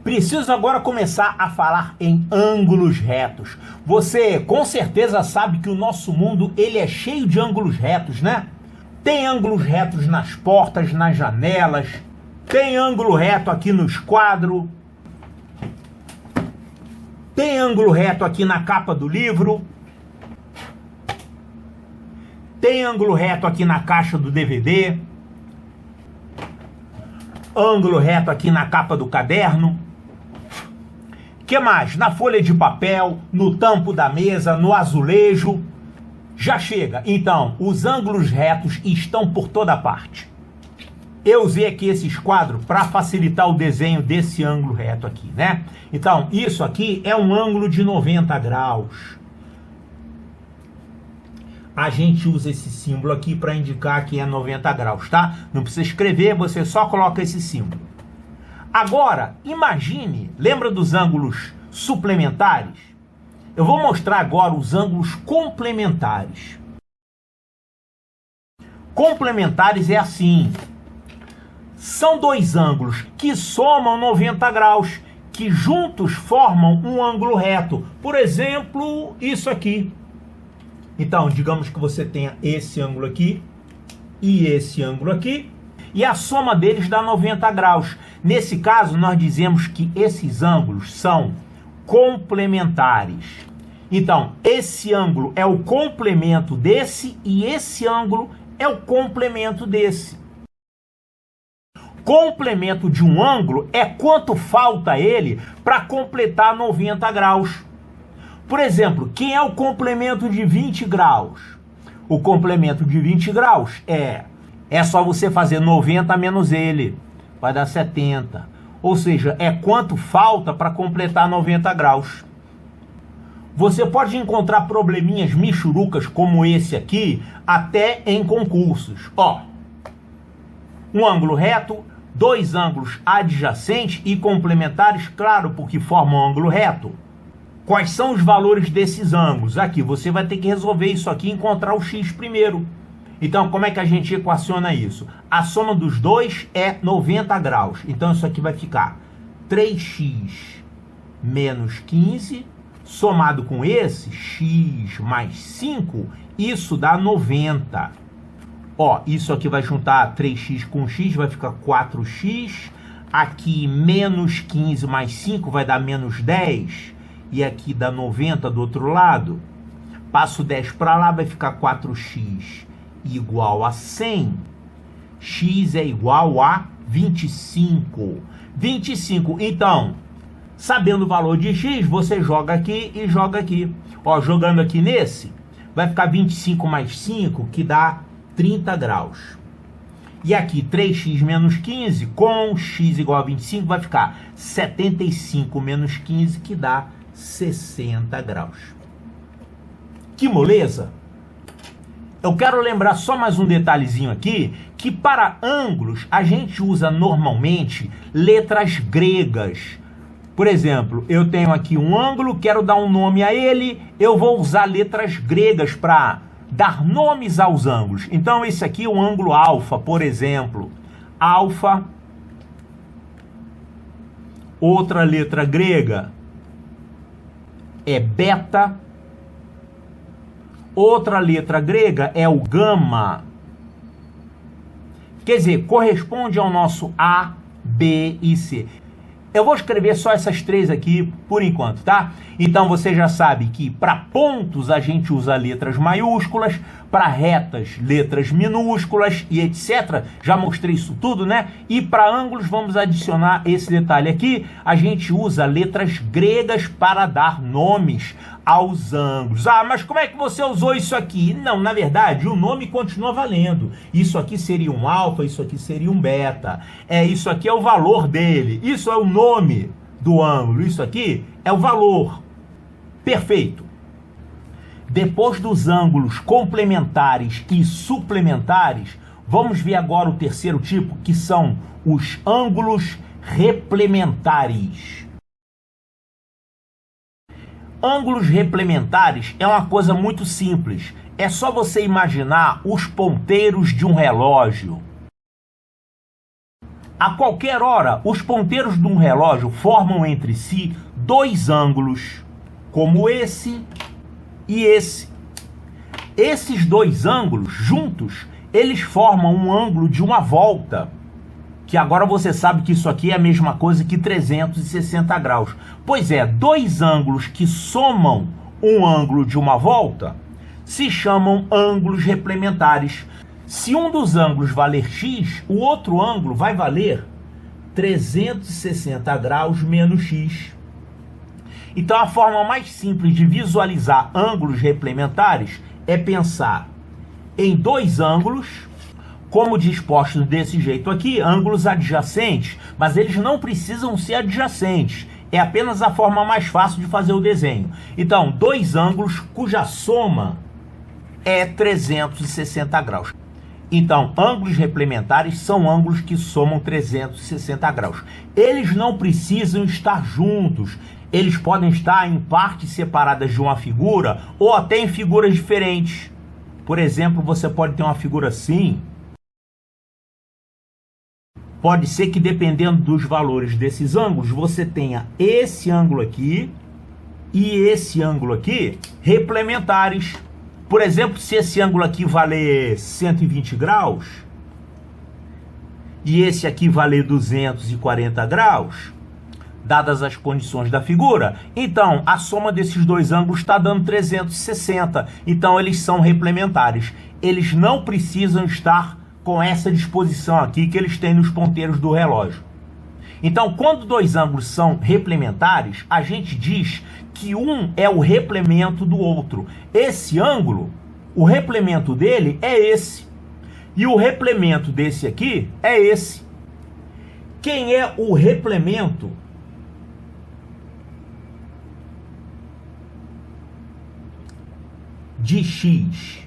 Preciso agora começar a falar em ângulos retos. Você com certeza sabe que o nosso mundo ele é cheio de ângulos retos, né? Tem ângulos retos nas portas, nas janelas, tem ângulo reto aqui no esquadro, tem ângulo reto aqui na capa do livro, tem ângulo reto aqui na caixa do DVD, ângulo reto aqui na capa do caderno. Que mais? Na folha de papel, no tampo da mesa, no azulejo. Já chega. Então, os ângulos retos estão por toda parte. Eu usei aqui esse esquadro para facilitar o desenho desse ângulo reto aqui, né? Então, isso aqui é um ângulo de 90 graus. A gente usa esse símbolo aqui para indicar que é 90 graus, tá? Não precisa escrever, você só coloca esse símbolo. Agora, imagine, lembra dos ângulos suplementares? Eu vou mostrar agora os ângulos complementares. Complementares é assim. São dois ângulos que somam 90 graus, que juntos formam um ângulo reto. Por exemplo, isso aqui. Então, digamos que você tenha esse ângulo aqui e esse ângulo aqui, e a soma deles dá 90 graus. Nesse caso, nós dizemos que esses ângulos são complementares. Então, esse ângulo é o complemento desse e esse ângulo é o complemento desse. Complemento de um ângulo é quanto falta ele para completar 90 graus. Por exemplo, quem é o complemento de 20 graus? O complemento de 20 graus é só você fazer 90 menos ele, vai dar 70. Ou seja, é quanto falta para completar 90 graus. Você pode encontrar probleminhas michurucas como esse aqui, até em concursos. Ó, um ângulo reto, dois ângulos adjacentes e complementares, claro, porque formam um ângulo reto. Quais são os valores desses ângulos? Aqui, você vai ter que resolver isso aqui e encontrar o x primeiro. Então, como é que a gente equaciona isso? A soma dos dois é 90 graus. Então, isso aqui vai ficar 3x menos 15, somado com esse, x mais 5, isso dá 90. Ó, isso aqui vai juntar 3x com x, vai ficar 4x. Aqui, menos 15 mais 5 vai dar menos 10. E aqui dá 90 do outro lado. Passo 10 para lá, vai ficar 4x igual a 100. X é igual a 25. 25. Então, sabendo o valor de x, você joga aqui e joga aqui. Ó, jogando aqui nesse, vai ficar 25 mais 5, que dá 30 graus. E aqui, 3x menos 15, com x igual a 25, vai ficar 75 menos 15, que dá 60 graus. Que moleza! Eu quero lembrar só mais um detalhezinho aqui, que para ângulos a gente usa normalmente letras gregas. Por exemplo, eu tenho aqui um ângulo, quero dar um nome a ele, eu vou usar letras gregas para dar nomes aos ângulos. Então esse aqui é um ângulo alfa, por exemplo. Alfa, outra letra grega é beta. Outra letra grega é o gama. Quer dizer, corresponde ao nosso A, B e C. Eu vou escrever só essas três aqui por enquanto, tá? Então você já sabe que para pontos a gente usa letras maiúsculas, para retas letras minúsculas e etc. Já mostrei isso tudo, né? E para ângulos vamos adicionar esse detalhe aqui. A gente usa letras gregas para dar nomes aos ângulos. Ah, mas como é que você usou isso aqui? Não, na verdade, o nome continua valendo. Isso aqui seria um alfa, isso aqui seria um beta. Isso aqui é o valor dele. Isso é o nome do ângulo. Isso aqui é o valor. Perfeito. Depois dos ângulos complementares e suplementares, vamos ver agora o terceiro tipo, que são os ângulos replementares. Ângulos replementares é uma coisa muito simples. É só você imaginar os ponteiros de um relógio. A qualquer hora, os ponteiros de um relógio formam entre si dois ângulos, como esse e esse. Esses dois ângulos juntos, eles formam um ângulo de uma volta, que agora você sabe que isso aqui é a mesma coisa que 360 graus. Pois é, dois ângulos que somam um ângulo de uma volta se chamam ângulos replementares. Se um dos ângulos valer x, o outro ângulo vai valer 360 graus menos x. Então a forma mais simples de visualizar ângulos replementares é pensar em dois ângulos, como dispostos desse jeito aqui, ângulos adjacentes, mas eles não precisam ser adjacentes. É apenas a forma mais fácil de fazer o desenho. Então, dois ângulos cuja soma é 360 graus. Então, ângulos replementares são ângulos que somam 360 graus. Eles não precisam estar juntos. Eles podem estar em partes separadas de uma figura ou até em figuras diferentes. Por exemplo, você pode ter uma figura assim. Pode ser que, dependendo dos valores desses ângulos, você tenha esse ângulo aqui e esse ângulo aqui replementares. Por exemplo, se esse ângulo aqui valer 120 graus e esse aqui valer 240 graus, dadas as condições da figura, então a soma desses dois ângulos está dando 360. Então eles são replementares. Eles não precisam estar com essa disposição aqui que eles têm nos ponteiros do relógio. Então, quando dois ângulos são replementares, a gente diz que um é o replemento do outro. Esse ângulo, o replemento dele é esse. E o replemento desse aqui é esse. Quem é o replemento de x?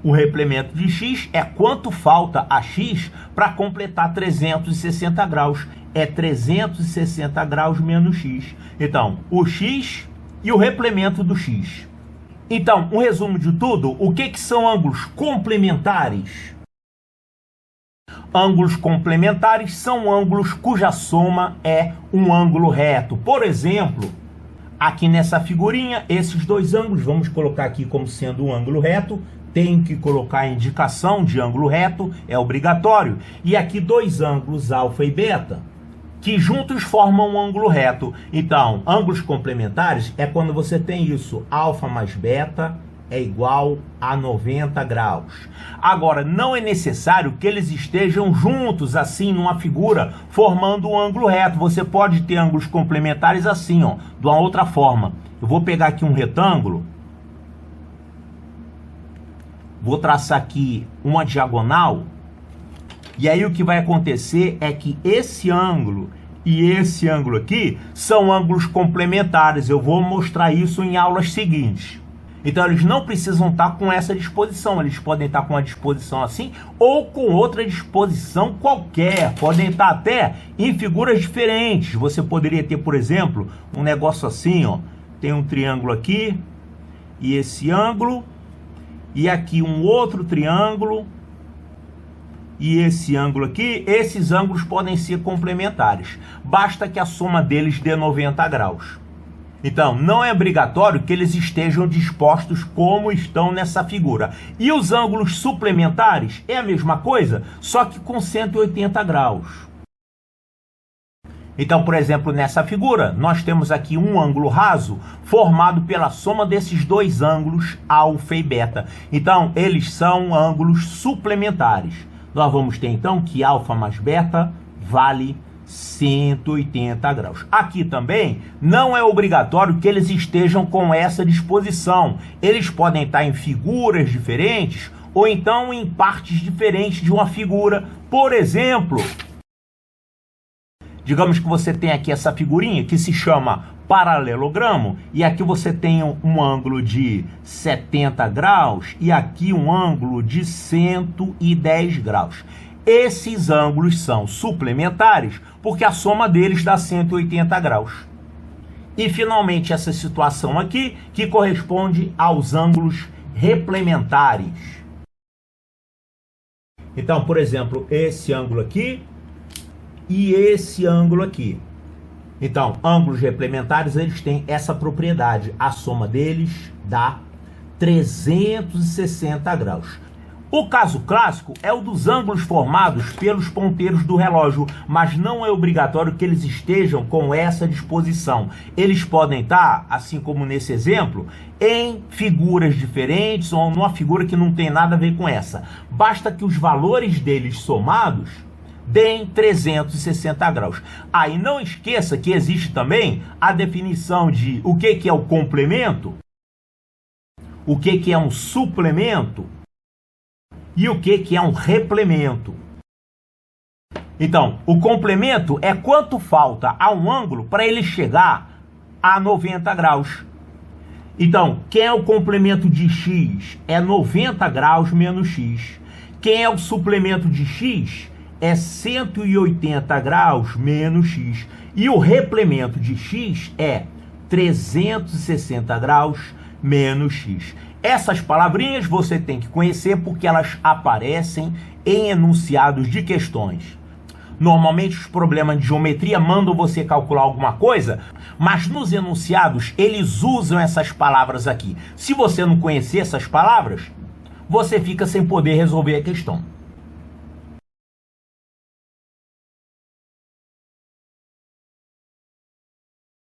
O replemento de x é quanto falta a x para completar 360 graus. É 360 graus menos x. Então, o x e o replemento do x. Então, um resumo de tudo, o que são ângulos complementares? Ângulos complementares são ângulos cuja soma é um ângulo reto. Por exemplo, aqui nessa figurinha, esses dois ângulos, vamos colocar aqui como sendo um ângulo reto. Tem que colocar a indicação de ângulo reto, é obrigatório. E aqui dois ângulos alfa e beta, que juntos formam um ângulo reto. Então, ângulos complementares é quando você tem isso, alfa mais beta é igual a 90 graus. Agora, não é necessário que eles estejam juntos, assim, numa figura, formando um ângulo reto. Você pode ter ângulos complementares assim, ó, de uma outra forma. Eu vou pegar aqui um retângulo, vou traçar aqui uma diagonal, e aí o que vai acontecer é que esse ângulo e esse ângulo aqui são ângulos complementares. Eu vou mostrar isso em aulas seguintes. Então eles não precisam estar com essa disposição, eles podem estar com uma disposição assim ou com outra disposição qualquer, podem estar até em figuras diferentes. Você poderia ter, por exemplo, um negócio assim, ó, tem um triângulo aqui e esse ângulo, e aqui um outro triângulo e esse ângulo aqui. Esses ângulos podem ser complementares, basta que a soma deles dê 90 graus. Então, não é obrigatório que eles estejam dispostos como estão nessa figura. E os ângulos suplementares é a mesma coisa, só que com 180 graus. Então, por exemplo, nessa figura, nós temos aqui um ângulo raso formado pela soma desses dois ângulos, alfa e beta. Então, eles são ângulos suplementares. Nós vamos ter, então, que alfa mais beta vale 180 graus. Aqui também não é obrigatório que eles estejam com essa disposição. Eles podem estar em figuras diferentes ou então em partes diferentes de uma figura. Por exemplo, digamos que você tem aqui essa figurinha que se chama paralelogramo, e aqui você tem um ângulo de 70 graus e aqui um ângulo de 110 graus. Esses ângulos são suplementares porque a soma deles dá 180 graus. E finalmente essa situação aqui que corresponde aos ângulos replementares. Então, por exemplo, esse ângulo aqui e esse ângulo aqui. Então, ângulos replementares, eles têm essa propriedade. A soma deles dá 360 graus. O caso clássico é o dos ângulos formados pelos ponteiros do relógio, mas não é obrigatório que eles estejam com essa disposição. Eles podem estar, assim como nesse exemplo, em figuras diferentes ou numa figura que não tem nada a ver com essa. Basta que os valores deles somados deem 360 graus. Aí não esqueça que existe também a definição de o que é o complemento, o que é um suplemento e o que é um replemento. Então, o complemento é quanto falta a um ângulo para ele chegar a 90 graus. Então, quem é o complemento de x? É 90 graus menos x. Quem é o suplemento de x? É 180 graus menos x. E o replemento de x é 360 graus menos x. Essas palavrinhas você tem que conhecer porque elas aparecem em enunciados de questões. Normalmente os problemas de geometria mandam você calcular alguma coisa, mas nos enunciados eles usam essas palavras aqui. Se você não conhecer essas palavras, você fica sem poder resolver a questão.